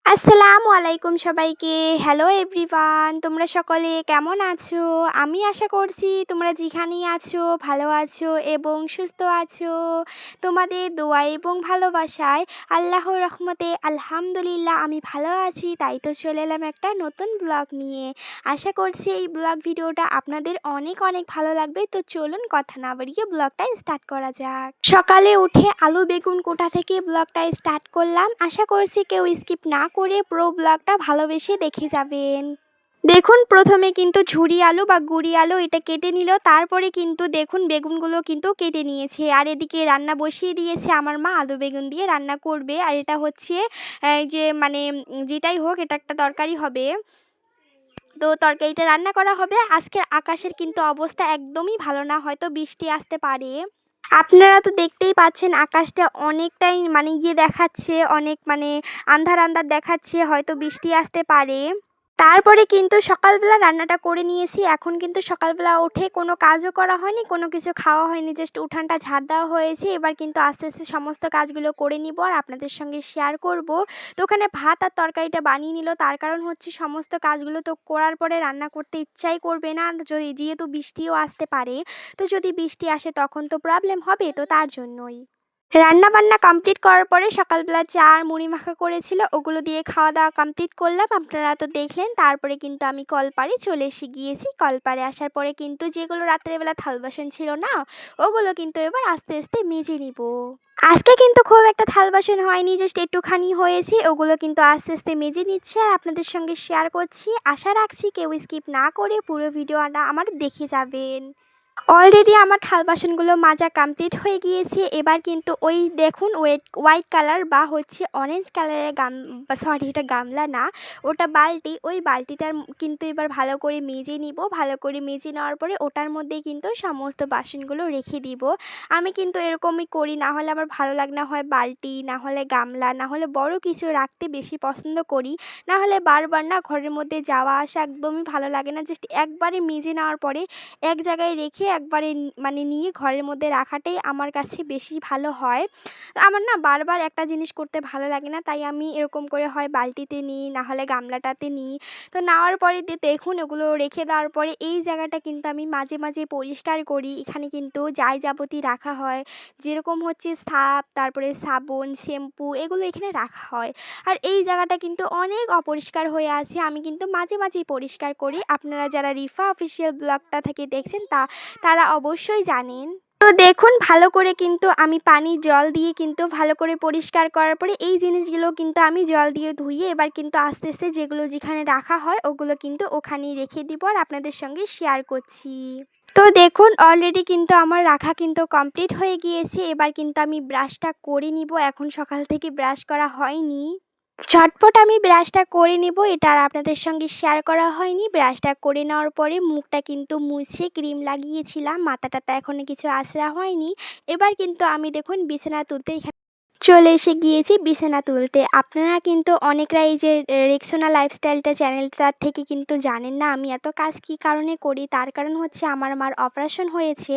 আসসালামু আলাইকুম সবাইকে। হ্যালো এভরিওয়ান, তোমরা সকলে কেমন আছো? আমি আশা করছি তোমরা যেখানেই আছো ভালো আছো এবং সুস্থ আছো। তোমাদের দোয়া এবং ভালোবাসায় আল্লাহর রহমতে আলহামদুলিল্লাহ আমি ভালো আছি। তাই তো চলে এলাম একটা নতুন ব্লগ নিয়ে। আশা করছি এই ব্লগ ভিডিওটা আপনাদের অনেক অনেক ভালো লাগবে। তো চলুন কথা না বাড়িয়ে ব্লগটা স্টার্ট করা যাক। সকালে উঠে আলু বেগুন কোটা থেকে ব্লগটা স্টার্ট করলাম। আশা করছি কেউ স্কিপ না করে পুরো ব্লগটা ভালোবেসে দেখে যাবেন। দেখুন প্রথমে কিন্তু ঝুরি আলু বা গুড়ি আলু এটা কেটে নিল, তারপরে কিন্তু দেখুন বেগুনগুলো কিন্তু কেটে নিয়েছে। আর এদিকে রান্না বসিয়ে দিয়েছে আমার মা, আলু বেগুন দিয়ে রান্না করবে। আর এটা হচ্ছে যে মানে যেটাই হোক এটা একটা তরকারি হবে। তো তরকারিটা রান্না করা হবে। আজকের আকাশের কিন্তু অবস্থা একদমই ভালো না, হয়তো বৃষ্টি আসতে পারে। আপনারা তো দেখতেই পাচ্ছেন আকাশটা অনেকটাই মানে দেখাচ্ছে, অনেক মানে আন্ধার আন্ধার দেখাচ্ছে, হয়তো বৃষ্টি আসতে পারে। তারপরে কিন্তু সকালবেলা রান্নাটা করে নিয়েছি। এখন কিন্তু সকালবেলা উঠে কোনো কাজও করা হয়নি, কোনো কিছু খাওয়া হয়নি, জাস্ট উঠানটা ঝাড় দেওয়া হয়েছে। এবার কিন্তু আস্তে আস্তে সমস্ত কাজগুলো করে নিব আর আপনাদের সঙ্গে শেয়ার করব। তো ওখানে ভাত আর তরকারিটা বানিয়ে নিল, তার কারণ হচ্ছে সমস্ত কাজগুলো তো করার পরে রান্না করতে ইচ্ছাই করবে না, যদি যেহেতু বৃষ্টিও আসতে পারে। তো যদি বৃষ্টি আসে তখন তো প্রবলেম হবে, তো তার জন্যই রান্না বান্না কমপ্লিট করার পরে সকালবেলা চা আর মুড়ি মাখা করেছিল, ওগুলো দিয়ে খাওয়া দাওয়া কমপ্লিট করলাম। আপনারা তো দেখলেন। তারপরে কিন্তু আমি কলপাড়ে চলে এসে গিয়েছি। কলপাড়ে আসার পরে কিন্তু যেগুলো রাত্রেবেলা থাল বাসন ছিল না, ওগুলো কিন্তু এবার আস্তে আস্তে মেজে নিব। আজকে কিন্তু খুব একটা থাল বাসন হয়নি, জাস্ট একটুখানি হয়েছে, ওগুলো কিন্তু আস্তে আস্তে মেজে নিচ্ছে আর আপনাদের সঙ্গে শেয়ার করছি। আশা রাখছি কেউ স্কিপ না করে পুরো ভিডিওটা আমার দেখে যাবেন। অলরেডি আমার থাল বাসনগুলো মাজা কমপ্লিট হয়ে গিয়েছে। এবার কিন্তু ওই দেখুন হোয়াইট কালার বা হচ্ছে অরেঞ্জ কালারের সরি এটা গামলা না, ওটা বালতি। ওই বালতিটার কিন্তু এবার ভালো করে মেজে নিব। ভালো করে মেজে নেওয়ার পরে ওটার মধ্যেই কিন্তু সমস্ত বাসনগুলো রেখে দিব। আমি কিন্তু এরকমই করি, না হলে আমার ভালো লাগে না, হয় বালতি না হলে গামলা না হলে বড় কিছু রাখতে বেশি পছন্দ করি। না হলে বারবার না ঘরের মধ্যে যাওয়া আসা একদমই ভালো লাগে না। জাস্ট একবারে মেজে নেওয়ার পরে এক জায়গায় রেখে একবারে মানে নিয়ে ঘরের মধ্যে রাখাটাই আমার কাছে বেশি ভালো হয়। আমার না বারবার একটা জিনিস করতে ভালো লাগে না, তাই আমি এরকম করে হয় বালতিতে নিই না হলে গামলাটাতে নিই। তো নেওয়ার পরে দেখুন ওগুলো রেখে দেওয়ার পরে এই জায়গাটা কিন্তু আমি মাঝে মাঝে পরিষ্কার করি। এখানে কিন্তু যাই যাবতীয় রাখা হয়, যেরকম হচ্ছে সার্ফ, তারপরে সাবুন, শ্যাম্পু, এগুলো এখানে রাখা হয়। আর এই জায়গাটা কিন্তু অনেক অপরিষ্কার হয়ে আছে, আমি কিন্তু মাঝে মাঝেই পরিষ্কার করি। আপনারা যারা রিফা অফিসিয়াল ব্লগটা থেকে দেখছেন তারা অবশ্যই জানেন। তো দেখুন ভালো করে কিন্তু আমি পানি জল দিয়ে কিন্তু ভালো করে পরিষ্কার করার পরে এই জিনিসগুলো কিন্তু আমি জল দিয়ে ধুয়ে এবার কিন্তু আস্তে আস্তে যেগুলো যেখানে রাখা হয় ওগুলো কিন্তু ওখানেই রেখে দিব আর আপনাদের সঙ্গে শেয়ার করছি। তো দেখুন অলরেডি কিন্তু আমার রাখা কিন্তু কমপ্লিট হয়ে গিয়েছে। এবার কিন্তু আমি ব্রাশটা করে নিব। এখন সকাল থেকে ব্রাশ করা হয়নি, ঝটপট আমি ব্রাশটা করে নেব। এটা আর আপনাদের সঙ্গে শেয়ার করা হয়নি। ব্রাশটা করে নেওয়ার পরে মুখটা কিন্তু মুছে ক্রিম লাগিয়েছিলাম, মাথাটাতে এখনও কিছু আঁচড়া হয়নি। এবার কিন্তু আমি দেখুন বিছানা তুলতে চলে এসে গিয়েছি বিছানা তুলতে। আপনারা কিন্তু অনেকরা এই যে রেক্সোনা লাইফস্টাইলটা চ্যানেলটার থেকে কিন্তু জানেন না আমি এত কাজ কী কারণে করি। তার কারণ হচ্ছে আমার মার অপারেশন হয়েছে,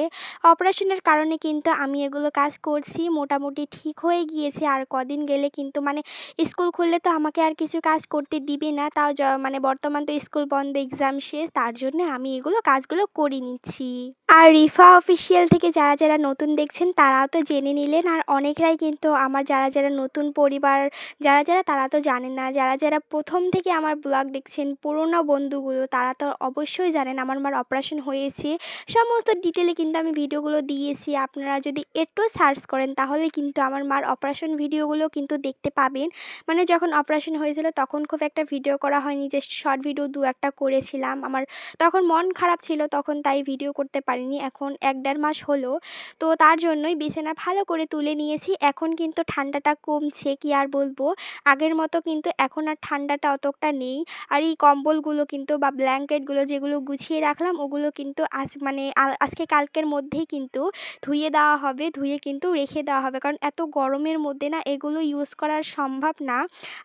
অপারেশনের কারণে কিন্তু আমি এগুলো কাজ করছি। মোটামুটি ঠিক হয়ে গিয়েছে, আর কদিন গেলে কিন্তু মানে স্কুল খুললে তো আমাকে আর কিছু কাজ করতে দিবে না। তাও মানে বর্তমান তো স্কুল বন্ধ, এক্সাম শেষ, তার জন্য আমি এগুলো কাজগুলো করে নিচ্ছি। আর রিফা অফিসিয়াল থেকে যারা যারা নতুন দেখছেন তারাও তো জেনে নিলেন। আর অনেকরাই কিন্তু আমার যারা যারা নতুন পরিবার যারা যারা তারা তো জানেন না, যারা যারা প্রথম থেকে আমার ব্লগ দেখছেন পুরোনো বন্ধুগুলো তারা তো অবশ্যই জানেন আমার মার অপারেশন হয়েছে। সমস্ত ডিটেলে কিন্তু আমি ভিডিওগুলো দিয়েছি। আপনারা যদি একটু সার্চ করেন তাহলে কিন্তু আমার মার অপারেশন ভিডিওগুলো কিন্তু দেখতে পাবেন। মানে যখন অপারেশন হয়েছিল তখন খুব একটা ভিডিও করা হয়নি, জাস্ট শর্ট ভিডিও দু একটা করেছিলাম। আমার তখন মন খারাপ ছিল, তখন তাই ভিডিও করতে পারিনি। এখন 1-1.5 মাস হলো, তো তার জন্যই বিছানা ভালো করে তুলে নিয়েছি। এখন কিন্তু ঠান্ডাটা কমছে, কি আর বলবো, আগের মতো কিন্তু এখন আর ঠান্ডাটা অতটা নেই। আর এই কম্বলগুলো কিন্তু বা ব্ল্যাঙ্কেটগুলো যেগুলো গুছিয়ে রাখলাম ওগুলো কিন্তু আজ মানে আজকে কালকের মধ্যেই কিন্তু ধুয়ে দেওয়া হবে, ধুয়ে কিন্তু রেখে দেওয়া হবে, কারণ এত গরমের মধ্যে না এগুলো ইউজ করা সম্ভব না।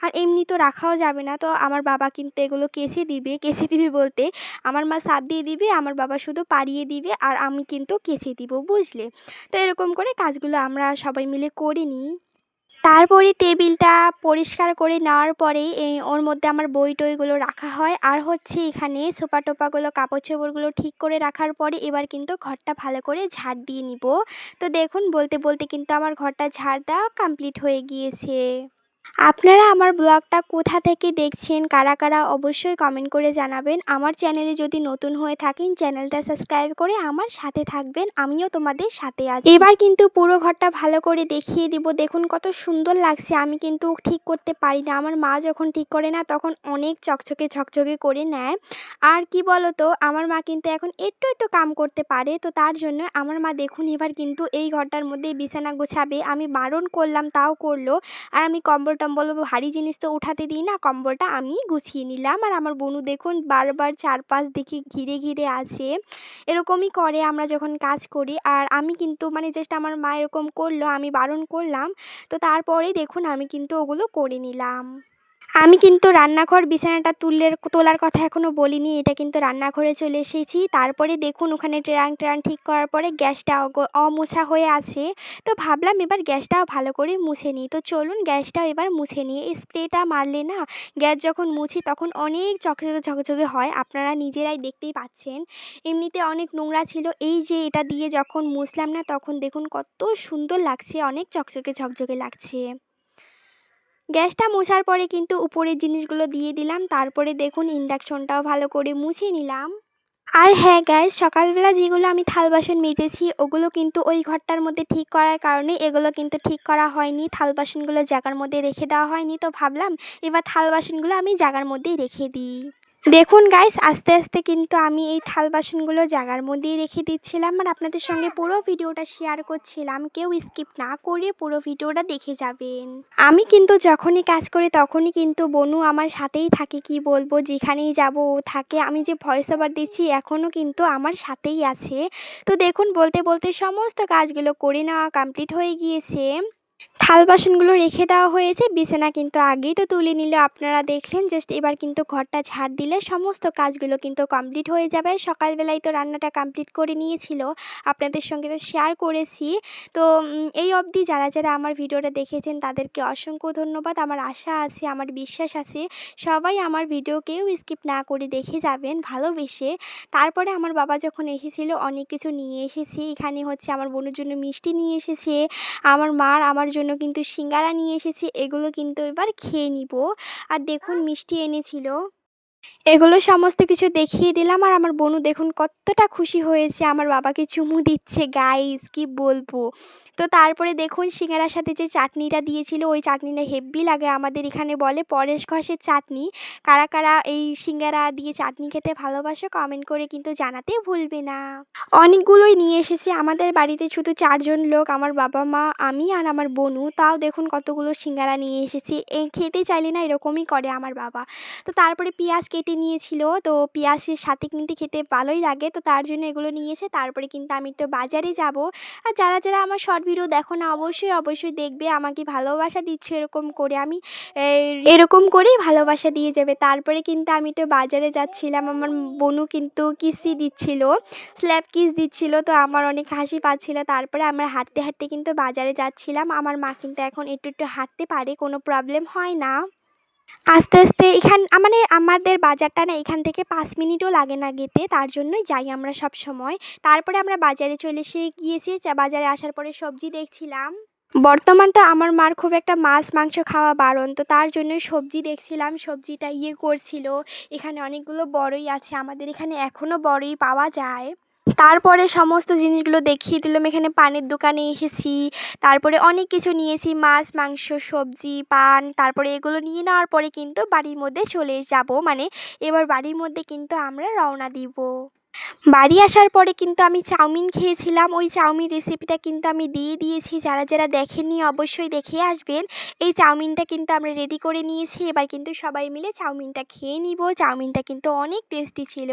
আর এমনি তো রাখাও যাবে না, তো আমার বাবা কিন্তু এগুলো কেচে দিবে বলতে আমার মা সাপ দিয়ে দিবে, আমার বাবা শুধু পাড়িয়ে দিবে আর আমি কিন্তু কেচে দিব, বুঝলে। তো এরকম করে কাজগুলো আমরা সবাই মিলে করে নিই। তারপরে টেবিলটা পরিষ্কার করে নেওয়ার পরে ওর মধ্যে আমার বই-টইগুলো রাখা হয়। আর হচ্ছে এখানে সোফা-টোফাগুলো, কাপড়-চোপড়গুলো ঠিক করে রাখার পরে এবার কিন্তু ঘরটা ভালো করে ঝাড় দিয়ে নিব। তো দেখুন বলতে, বলতে কিন্তু আমার ঘরটা ঝাড় দেওয়া কমপ্লিট হয়ে গিয়েছে। আপনারা আমার ব্লগটা কোথা থেকে দেখছেন, কারা কারা অবশ্যই কমেন্ট করে জানাবেন। আমার চ্যানেলে যদি নতুন হয়ে থাকেন চ্যানেলটা সাবস্ক্রাইব করে আমার সাথে থাকবেন, আমিও তোমাদের সাথে আছি। এবার কিন্তু পুরো ঘরটা ভালো করে দেখিয়ে দিব। দেখুন কত সুন্দর লাগছে। আমি কিন্তু ঠিক করতে পারি না, আমার মা যখন ঠিক করে না তখন অনেক চকচকে ঝকঝকে করে নেয়। আর কি বলো তো, আমার মা কিন্তু এখন একটু একটু কাম করতে পারে, তো তার জন্য আমার মা দেখুন এবার কিন্তু এই ঘরটার মধ্যে বিছানা গোছাবে। আমি বারণ করলাম তাও করলো। আর আমি কম্বল-টম্বল ভারী জিনিস তো উঠাতে দিই না, কম্বলটা আমি গুছিয়ে নিলাম। আর আমার বোনু দেখুন বারবার চারপাশ দিকে ঘিরে ঘিরে আছে। এরকমই করে আমরা যখন কাজ করি। আর আমি কিন্তু মানে জাস্ট আমার মা এরকম করলো, আমি বারণ করলাম, তো তারপরেই দেখুন আমি কিন্তু ওগুলো করে নিলাম। আমি কিন্তু রান্নাঘর বিছানাটা তোলার কথা এখনও বলিনি। এটা কিন্তু রান্নাঘরে চলে এসেছি। তারপরে দেখুন ওখানে ট্রাং ঠিক করার পরে গ্যাসটা অমোছা হয়ে আছে। তো ভাবলাম এবার গ্যাসটাও ভালো করে মুছে নিই। তো চলুন গ্যাসটাও এবার মুছে নিই। এই স্প্রেটা মারলে না গ্যাস যখন মুছি তখন অনেক ঝকঝকে ঝকঝকে হয়। আপনারা নিজেরাই দেখতেই পাচ্ছেন। এমনিতে অনেক নোংরা ছিল। এই যে এটা দিয়ে যখন মুছলাম না তখন দেখুন কত সুন্দর লাগছে, অনেক চকচকে ঝকঝকে লাগছে। গ্যাসটা মোছার পরে কিন্তু উপরের জিনিসগুলো দিয়ে দিলাম। তারপরে দেখুন ইন্ডাকশনটাও ভালো করে মুছে নিলাম। আর হ্যাঁ গাইস, সকালবেলা যেগুলো আমি থাল বাসন মেজেছি ওগুলো কিন্তু ওই ঘরটার মধ্যে ঠিক করার কারণে এগুলো কিন্তু ঠিক করা হয়নি। থাল বাসনগুলো জায়গার মধ্যে রেখে দেওয়া হয়নি, তো ভাবলাম এবার থাল বাসনগুলো আমি জায়গার মধ্যেই রেখে দিই। দেখুন গাইস, আস্তে আস্তে কিন্তু আমি এই থাল বাসনগুলো জায়গার মধ্যেই রেখে দিচ্ছিলাম আর আপনাদের সঙ্গে পুরো ভিডিওটা শেয়ার করছিলাম। কেউ স্কিপ না করে পুরো ভিডিওটা দেখে যাবেন। আমি কিন্তু যখনই কাজ করি তখনই কিন্তু বনু আমার সাথেই থাকে, কি বলবো, যেখানেই যাব ও থাকে। আমি যে ভয়েস ওভার দিচ্ছি এখনও কিন্তু আমার সাথেই আছে। তো দেখুন বলতে বলতে সমস্ত কাজগুলো করে নেওয়া কমপ্লিট হয়ে গিয়েছে। থাল বাসনগুলো রেখে দেওয়া হয়েছে, বিছানা কিন্তু আগেই তো তুলে নিল, আপনারা দেখলেন। জাস্ট এবার কিন্তু ঘরটা ঝাড় দিলে সমস্ত কাজগুলো কিন্তু কমপ্লিট হয়ে যাবে। সকালবেলায় তো রান্নাটা কমপ্লিট করে নিয়েছিল, আপনাদের সঙ্গে তো শেয়ার করেছি। তো এই অবধি যারা যারা আমার ভিডিওটা দেখেছেন তাদেরকে অসংখ্য ধন্যবাদ। আমার আশা আছে, আমার বিশ্বাস আছে সবাই আমার ভিডিও কেউ স্কিপ না করে দেখে যাবেন ভালোবেসে। তারপরে আমার বাবা যখন এসেছিল অনেক কিছু নিয়ে এসেছি। এখানে হচ্ছে আমার বোনের জন্য মিষ্টি নিয়ে এসেছে, আমার মার আমার জন্য কিন্তু সিঙ্গারা নিয়ে এসেছি। এগুলো কিন্তু এবার খেয়ে নিব। আর দেখুন মিষ্টি এনেছিল, এগুলো সমস্ত কিছু দেখিয়ে দিলাম। আর আমার বোনু দেখুন কতটা খুশি হয়েছে, আমার বাবাকে চুমু দিচ্ছে। গাইস কি বলবো। তো তারপরে দেখুন সিঙ্গারার সাথে যে চাটনিটা দিয়েছিল ওই চাটনিটা হেব্বি লাগে, আমাদের এখানে বলে পরেশ ঘসের চাটনি। কারা কারা এই সিঙ্গারা দিয়ে চাটনি খেতে ভালোবাসো কমেন্ট করে কিন্তু জানাতে ভুলবে না। অনেকগুলোই নিয়ে এসেছি, আমাদের বাড়িতে শুধু 4 জন লোক, আমার বাবা মা আমি আর আমার বোনু। তাও দেখুন কতগুলো সিঙ্গারা নিয়ে এসেছি। খেতে চাইলে না এরকমই করে আমার বাবা। তো তারপরে পেঁয়াজ কেটে নিয়েছিল, তো পেঁয়াজের সাথে কিন্তু খেতে ভালোই লাগে, তো তার জন্য এগুলো নিয়েছে। তারপরে কিন্তু আমি একটু বাজারে যাব। আর যারা যারা আমার শর্ট ভিডিও দেখো না অবশ্যই অবশ্যই দেখবে, আমাকে ভালোবাসা দিচ্ছে এরকম করে, আমি এরকম করেই ভালোবাসা দিয়ে যাবে। তারপরে কিন্তু আমি একটু বাজারে যাচ্ছিলাম, আমার বোনু কিন্তু কিসি দিচ্ছিল, স্ল্যাপ কিস দিচ্ছিল, তো আমার অনেক হাসি পাচ্ছিল। তারপরে আমরা হাঁটতে হাঁটতে কিন্তু বাজারে যাচ্ছিলাম। আমার মা কিন্তু এখন একটু একটু হাঁটতে পারে, কোনো প্রবলেম হয় না। আস্তে আস্তে মানে আমাদের বাজারটা না এখান থেকে 5 মিনিটও লাগে না যেতে, তার জন্যই যাই আমরা সব সময়। তারপরে আমরা বাজারে চলে গিয়েছি। বাজারে আসার পরে সবজি দেখছিলাম। বর্তমান তো আমার মার খুব একটা মাছ মাংস খাওয়া বারণ, তো তার জন্যই সবজি দেখছিলাম। সবজিটা করছিল। এখানে অনেকগুলো বড়ই আছে, আমাদের এখানে এখনও বড়ই পাওয়া যায়। তারপরে সমস্ত জিনিসগুলো দেখিয়ে দিলাম। এখানে পানের দোকানে এসেছি, তারপরে অনেক কিছু নিয়েছি, মাছ মাংস সবজি পান। তারপরে এগুলো নিয়ে নেওয়ার পরে কিন্তু বাড়ির মধ্যে চলে যাব, মানে এবার বাড়ির মধ্যে কিন্তু আমরা রওনা দিব। বাড়ি আসার পরে কিন্তু আমি চাউমিন খেয়েছিলাম, ওই চাউমিন রেসিপিটা কিন্তু আমি দিয়ে দিয়েছি, যারা যারা দেখেননি অবশ্যই দেখে আসবেন। এই চাউমিনটা কিন্তু আমরা রেডি করে নিয়েছি, এবার কিন্তু সবাই মিলে চাউমিনটা খেয়ে নিব। চাউমিনটা কিন্তু অনেক টেস্টি ছিল।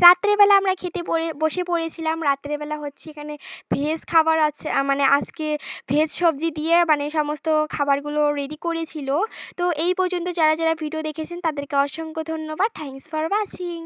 রাত্রেবেলা আমরা খেতে বসে পড়েছিলাম। রাত্রেবেলা হচ্ছে এখানে ভেজ খাবার আছে, মানে আজকে ভেজ সবজি দিয়ে মানে সমস্ত খাবারগুলো রেডি করেছিল। তো এই পর্যন্ত যারা যারা ভিডিও দেখেছেন তাদেরকে অসংখ্য ধন্যবাদ। Thanks for watching.